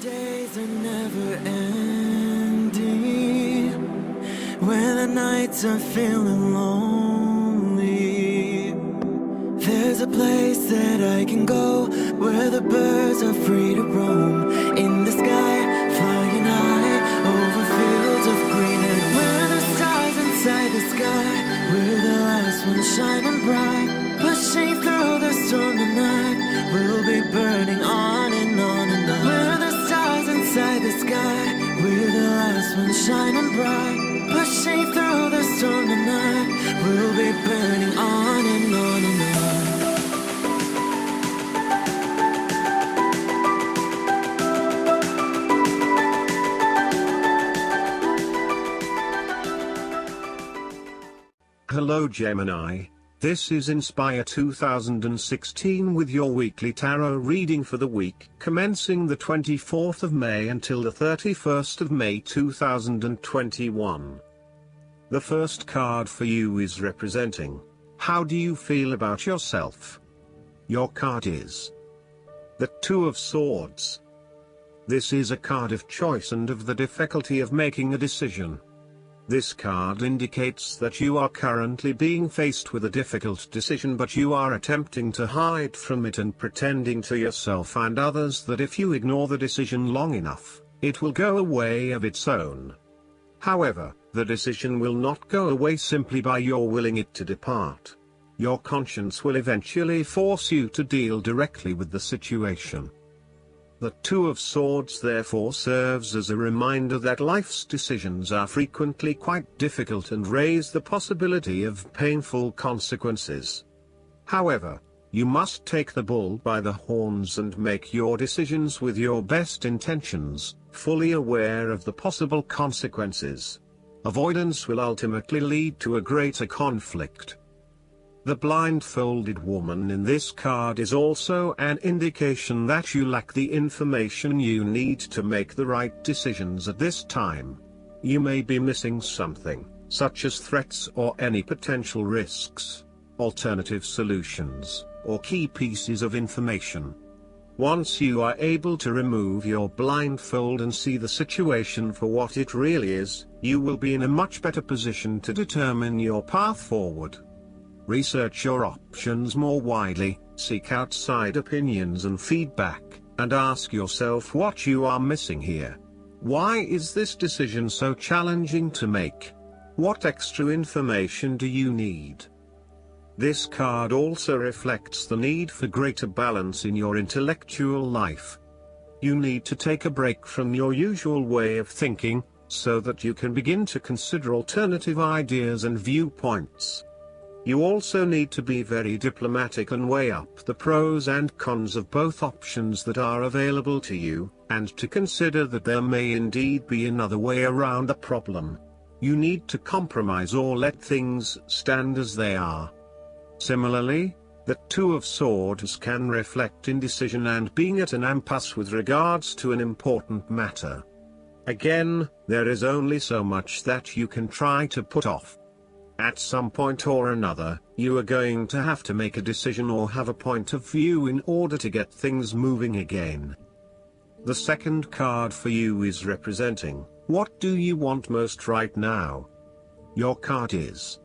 days are never ending, when the nights are feeling lonely. There's a place that I can go, where the birds are free to roam, in the sky, flying high, over fields of green. And where the stars inside the sky, we're the last ones shining bright, pushing through the storm tonight. We'll be burning on and on and on. We're the stars inside the sky, we're the last ones shining bright, pushing through the storm tonight. We'll be burning on and on and on. Hello Gemini, this is Inspire 2016 with your weekly tarot reading for the week commencing the 24th of May until the 31st of May 2021. The first card for you is representing, how do you feel about yourself? Your card is the Two of Swords. This is a card of choice and of the difficulty of making a decision. This card indicates that you are currently being faced with a difficult decision, but you are attempting to hide from it and pretending to yourself and others that if you ignore the decision long enough, it will go away of its own. However, the decision will not go away simply by your willing it to depart. Your conscience will eventually force you to deal directly with the situation. The Two of Swords therefore serves as a reminder that life's decisions are frequently quite difficult and raise the possibility of painful consequences. However, you must take the bull by the horns and make your decisions with your best intentions, fully aware of the possible consequences. Avoidance will ultimately lead to a greater conflict. The blindfolded woman in this card is also an indication that you lack the information you need to make the right decisions at this time. You may be missing something, such as threats or any potential risks, alternative solutions, or key pieces of information. Once you are able to remove your blindfold and see the situation for what it really is, you will be in a much better position to determine your path forward. Research your options more widely, seek outside opinions and feedback, and ask yourself what you are missing here. Why is this decision so challenging to make? What extra information do you need? This card also reflects the need for greater balance in your intellectual life. You need to take a break from your usual way of thinking, so that you can begin to consider alternative ideas and viewpoints. You also need to be very diplomatic and weigh up the pros and cons of both options that are available to you, and to consider that there may indeed be another way around the problem. You need to compromise or let things stand as they are. Similarly, the Two of Swords can reflect indecision and being at an impasse with regards to an important matter. Again, there is only so much that you can try to put off. At some point or another, you are going to have to make a decision or have a point of view in order to get things moving again. The second card for you is representing, what do you want most right now? Your card is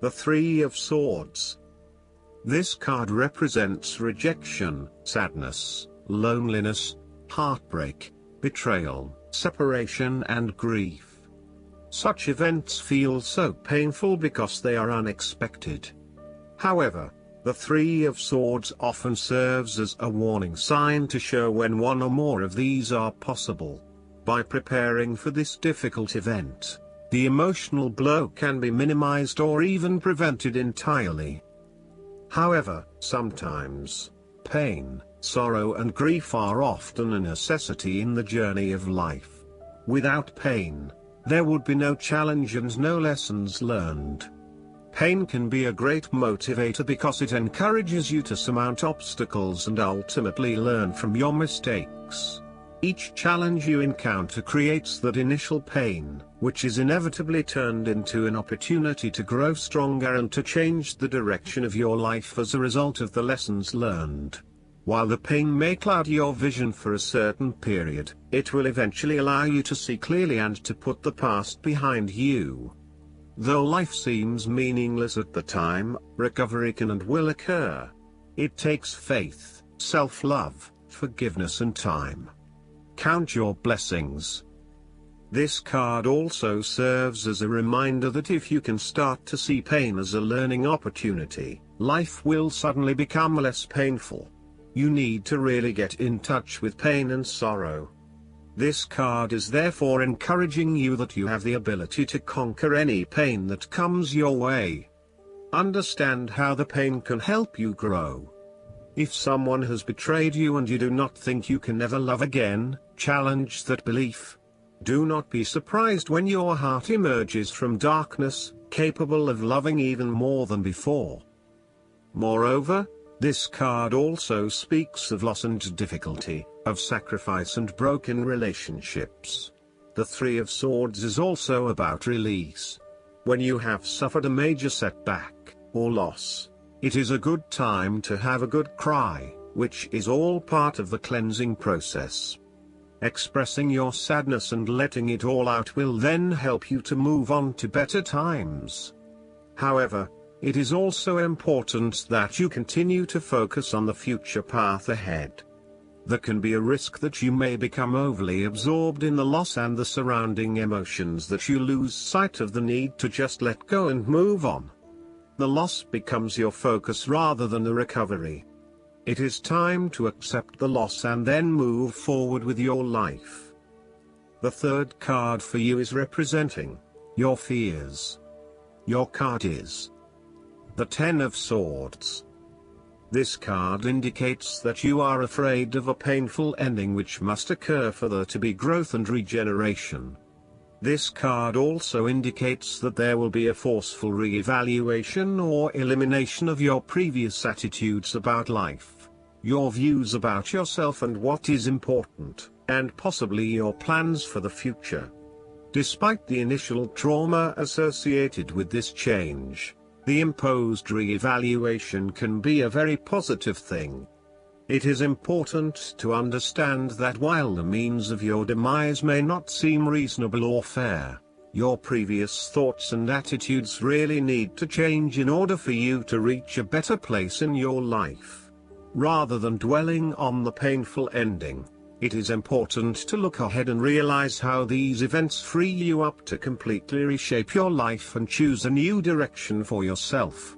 the Three of Swords. This card represents rejection, sadness, loneliness, heartbreak, betrayal, separation and grief. Such events feel so painful because they are unexpected. However, the Three of Swords often serves as a warning sign to show when one or more of these are possible. By preparing for this difficult event, the emotional blow can be minimized or even prevented entirely. However, sometimes, pain, sorrow and grief are often a necessity in the journey of life. Without pain, there would be no challenge and no lessons learned. Pain can be a great motivator because it encourages you to surmount obstacles and ultimately learn from your mistakes. Each challenge you encounter creates that initial pain, which is inevitably turned into an opportunity to grow stronger and to change the direction of your life as a result of the lessons learned. While the pain may cloud your vision for a certain period, it will eventually allow you to see clearly and to put the past behind you. Though life seems meaningless at the time, recovery can and will occur. It takes faith, self-love, forgiveness and time. Count your blessings. This card also serves as a reminder that if you can start to see pain as a learning opportunity, life will suddenly become less painful. You need to really get in touch with pain and sorrow. This card is therefore encouraging you that you have the ability to conquer any pain that comes your way. Understand how the pain can help you grow. If someone has betrayed you and you do not think you can ever love again, challenge that belief. Do not be surprised when your heart emerges from darkness, capable of loving even more than before. Moreover, this card also speaks of loss and difficulty, of sacrifice and broken relationships. The Three of Swords is also about release. When you have suffered a major setback, or loss, it is a good time to have a good cry, which is all part of the cleansing process. Expressing your sadness and letting it all out will then help you to move on to better times. However, it is also important that you continue to focus on the future path ahead. There can be a risk that you may become overly absorbed in the loss and the surrounding emotions that you lose sight of the need to just let go and move on. The loss becomes your focus rather than the recovery. It is time to accept the loss and then move forward with your life. The third card for you is representing your fears. Your card is the Ten of Swords. This card indicates that you are afraid of a painful ending which must occur for there to be growth and regeneration. This card also indicates that there will be a forceful re-evaluation or elimination of your previous attitudes about life, your views about yourself and what is important, and possibly your plans for the future. Despite the initial trauma associated with this change, the imposed re-evaluation can be a very positive thing. It is important to understand that while the means of your demise may not seem reasonable or fair, your previous thoughts and attitudes really need to change in order for you to reach a better place in your life. Rather than dwelling on the painful ending, it is important to look ahead and realize how these events free you up to completely reshape your life and choose a new direction for yourself.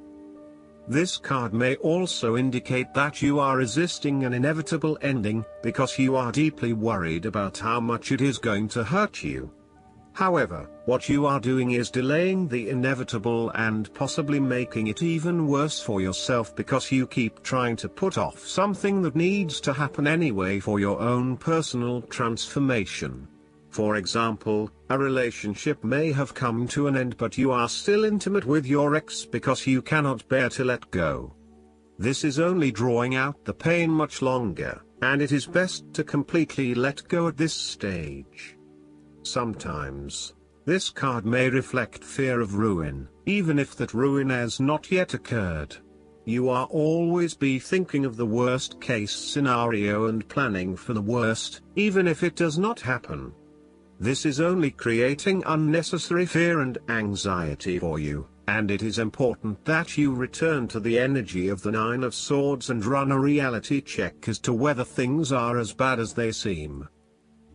This card may also indicate that you are resisting an inevitable ending, because you are deeply worried about how much it is going to hurt you. However, what you are doing is delaying the inevitable and possibly making it even worse for yourself because you keep trying to put off something that needs to happen anyway for your own personal transformation. For example, a relationship may have come to an end but you are still intimate with your ex because you cannot bear to let go. This is only drawing out the pain much longer, and it is best to completely let go at this stage. Sometimes, this card may reflect fear of ruin, even if that ruin has not yet occurred. You are always be thinking of the worst case scenario and planning for the worst, even if it does not happen. This is only creating unnecessary fear and anxiety for you, and it is important that you return to the energy of the Nine of Swords and run a reality check as to whether things are as bad as they seem.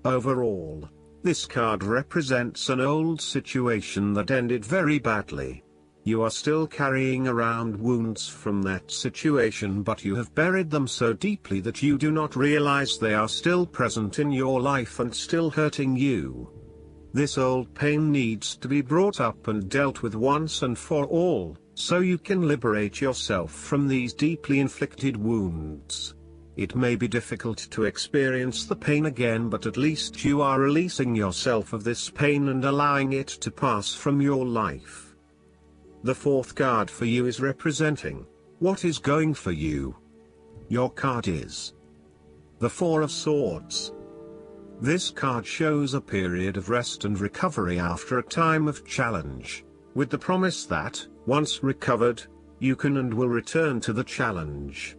Overall, this card represents an old situation that ended very badly. You are still carrying around wounds from that situation, but you have buried them so deeply that you do not realize they are still present in your life and still hurting you. This old pain needs to be brought up and dealt with once and for all, so you can liberate yourself from these deeply inflicted wounds. It may be difficult to experience the pain again, but at least you are releasing yourself of this pain and allowing it to pass from your life. The fourth card for you is representing what is going for you. Your card is the Four of Swords. This card shows a period of rest and recovery after a time of challenge, with the promise that, once recovered, you can and will return to the challenge.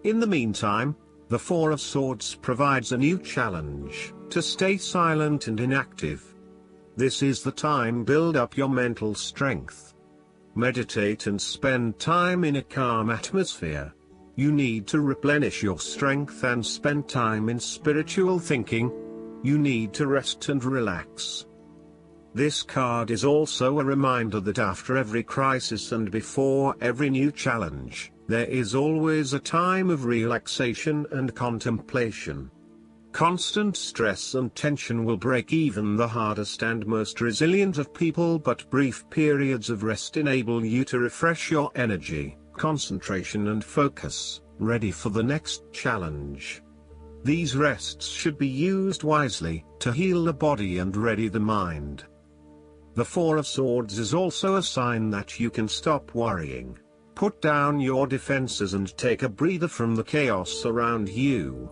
In the meantime, The Four of Swords provides a new challenge, to stay silent and inactive. This is the time to build up your mental strength. Meditate and spend time in a calm atmosphere. You need to replenish your strength and spend time in spiritual thinking. You need to rest and relax. This card is also a reminder that after every crisis and before every new challenge, there is always a time of relaxation and contemplation. Constant stress and tension will break even the hardest and most resilient of people, but brief periods of rest enable you to refresh your energy, concentration and focus, ready for the next challenge. These rests should be used wisely, to heal the body and ready the mind. The Four of Swords is also a sign that you can stop worrying, put down your defenses and take a breather from the chaos around you.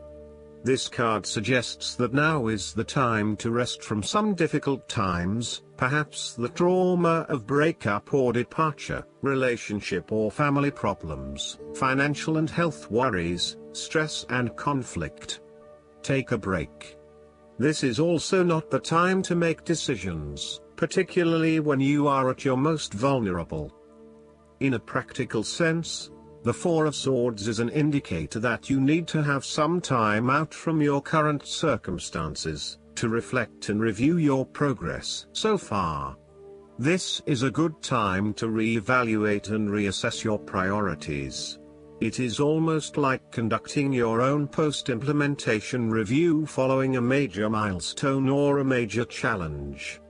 This card suggests that now is the time to rest from some difficult times, perhaps the trauma of breakup or departure, relationship or family problems, financial and health worries, stress and conflict. Take a break. This is also not the time to make decisions, particularly when you are at your most vulnerable. In a practical sense, the Four of Swords is an indicator that you need to have some time out from your current circumstances, to reflect and review your progress so far. This is a good time to reevaluate and reassess your priorities. It is almost like conducting your own post-implementation review following a major milestone or a major challenge.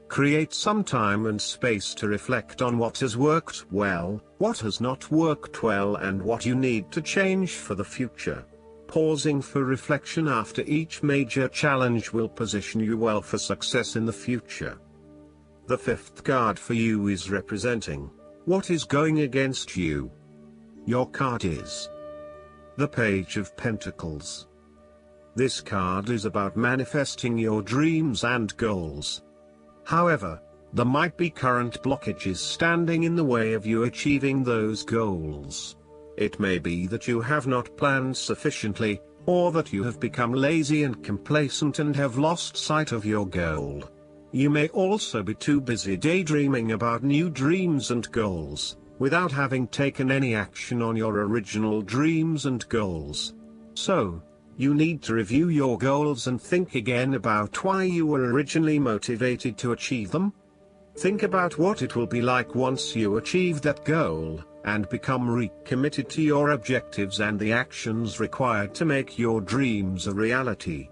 Create some time and space to reflect on what has worked well, what has not worked well and what you need to change for the future. Pausing for reflection after each major challenge will position you well for success in the future. The fifth card for you is representing what is going against you. Your card is the Page of Pentacles. This card is about manifesting your dreams and goals. However, there might be current blockages standing in the way of you achieving those goals. It may be that you have not planned sufficiently, or that you have become lazy and complacent and have lost sight of your goal. You may also be too busy daydreaming about new dreams and goals, without having taken any action on your original dreams and goals. So, you need to review your goals and think again about why you were originally motivated to achieve them. Think about what it will be like once you achieve that goal, and become recommitted to your objectives and the actions required to make your dreams a reality.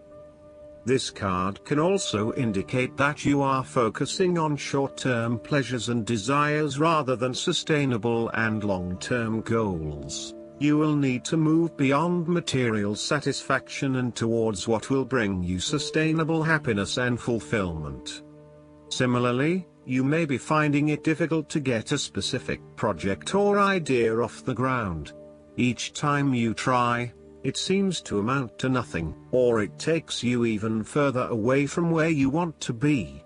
This card can also indicate that you are focusing on short-term pleasures and desires rather than sustainable and long-term goals. You will need to move beyond material satisfaction and towards what will bring you sustainable happiness and fulfillment. Similarly, you may be finding it difficult to get a specific project or idea off the ground. Each time you try, it seems to amount to nothing, or it takes you even further away from where you want to be.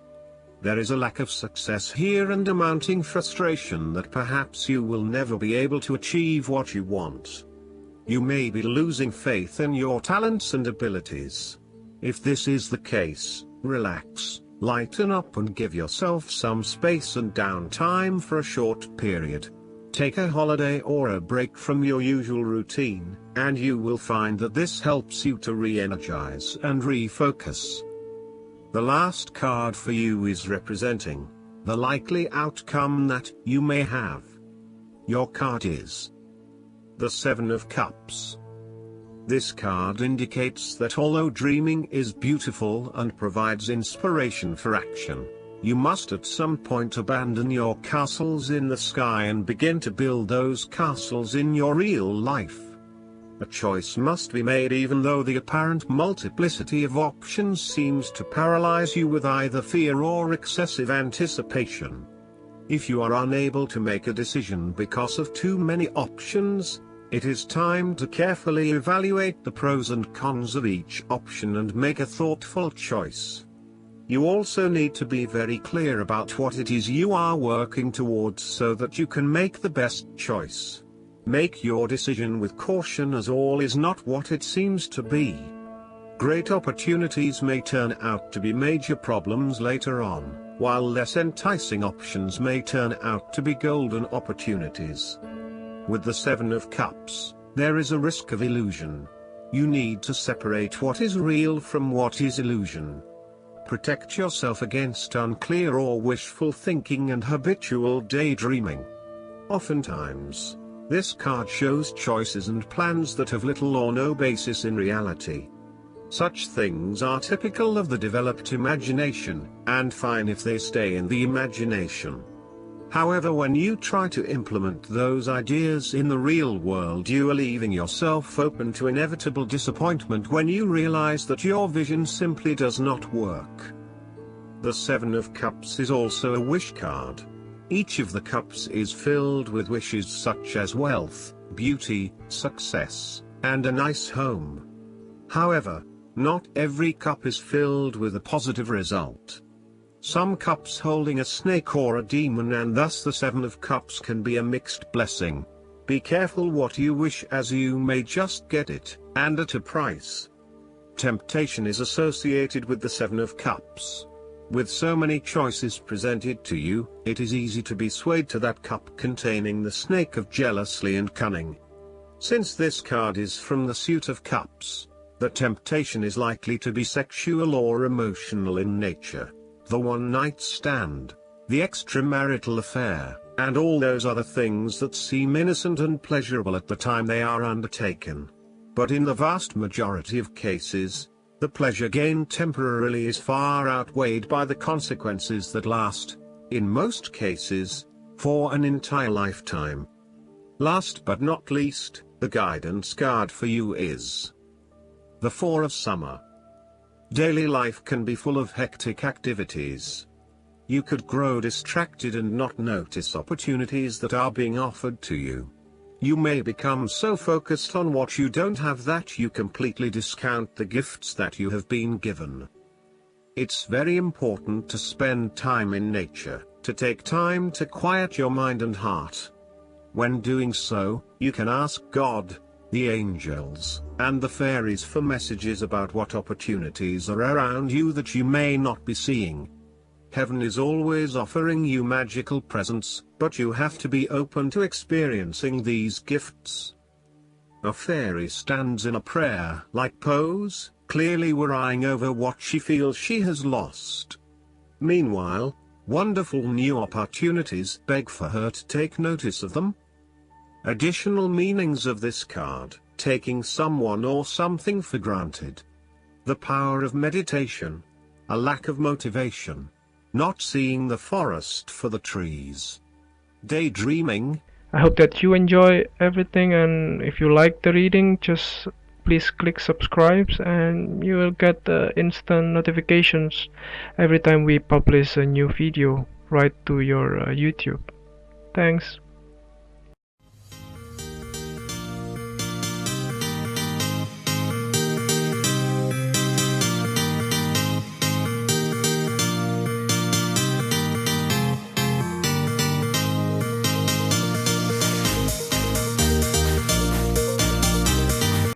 There is a lack of success here and a mounting frustration that perhaps you will never be able to achieve what you want. You may be losing faith in your talents and abilities. If this is the case, relax, lighten up and give yourself some space and downtime for a short period. Take a holiday or a break from your usual routine, and you will find that this helps you to re-energize and refocus. The last card for you is representing the likely outcome that you may have. Your card is the Seven of Cups. This card indicates that although dreaming is beautiful and provides inspiration for action, you must at some point abandon your castles in the sky and begin to build those castles in your real life. A choice must be made even though the apparent multiplicity of options seems to paralyze you with either fear or excessive anticipation. If you are unable to make a decision because of too many options, it is time to carefully evaluate the pros and cons of each option and make a thoughtful choice. You also need to be very clear about what it is you are working towards so that you can make the best choice. Make your decision with caution, as all is not what it seems to be. Great opportunities may turn out to be major problems later on, while less enticing options may turn out to be golden opportunities. With the Seven of Cups, there is a risk of illusion. You need to separate what is real from what is illusion. Protect yourself against unclear or wishful thinking and habitual daydreaming. Oftentimes, this card shows choices and plans that have little or no basis in reality. Such things are typical of the developed imagination, and fine if they stay in the imagination. However, when you try to implement those ideas in the real world, you are leaving yourself open to inevitable disappointment when you realize that your vision simply does not work. The Seven of Cups is also a wish card. Each of the cups is filled with wishes such as wealth, beauty, success, and a nice home. However, not every cup is filled with a positive result. Some cups holding a snake or a demon, and thus the Seven of Cups can be a mixed blessing. Be careful what you wish, as you may just get it, and at a price. Temptation is associated with the Seven of Cups. With so many choices presented to you, it is easy to be swayed to that cup containing the snake of jealousy and cunning. Since this card is from the suit of cups, the temptation is likely to be sexual or emotional in nature. The one-night stand, the extramarital affair, and all those other things that seem innocent and pleasurable at the time they are undertaken. But in the vast majority of cases, the pleasure gained temporarily is far outweighed by the consequences that last, in most cases, for an entire lifetime. Last but not least, the guidance card for you is the Four of Summer. Daily life can be full of hectic activities. You could grow distracted and not notice opportunities that are being offered to you. You may become so focused on what you don't have that you completely discount the gifts that you have been given. It's very important to spend time in nature, to take time to quiet your mind and heart. When doing so, you can ask God, the angels, and the fairies for messages about what opportunities are around you that you may not be seeing. Heaven is always offering you magical presents, but you have to be open to experiencing these gifts. A fairy stands in a prayer-like pose, clearly worrying over what she feels she has lost. Meanwhile, wonderful new opportunities beg for her to take notice of them. Additional meanings of this card: taking someone or something for granted, the power of meditation, a lack of motivation, not seeing the forest for the trees, daydreaming. I hope that you enjoy everything, and if you like the reading, just please click subscribe and you will get instant notifications every time we publish a new video right to your YouTube. Thanks.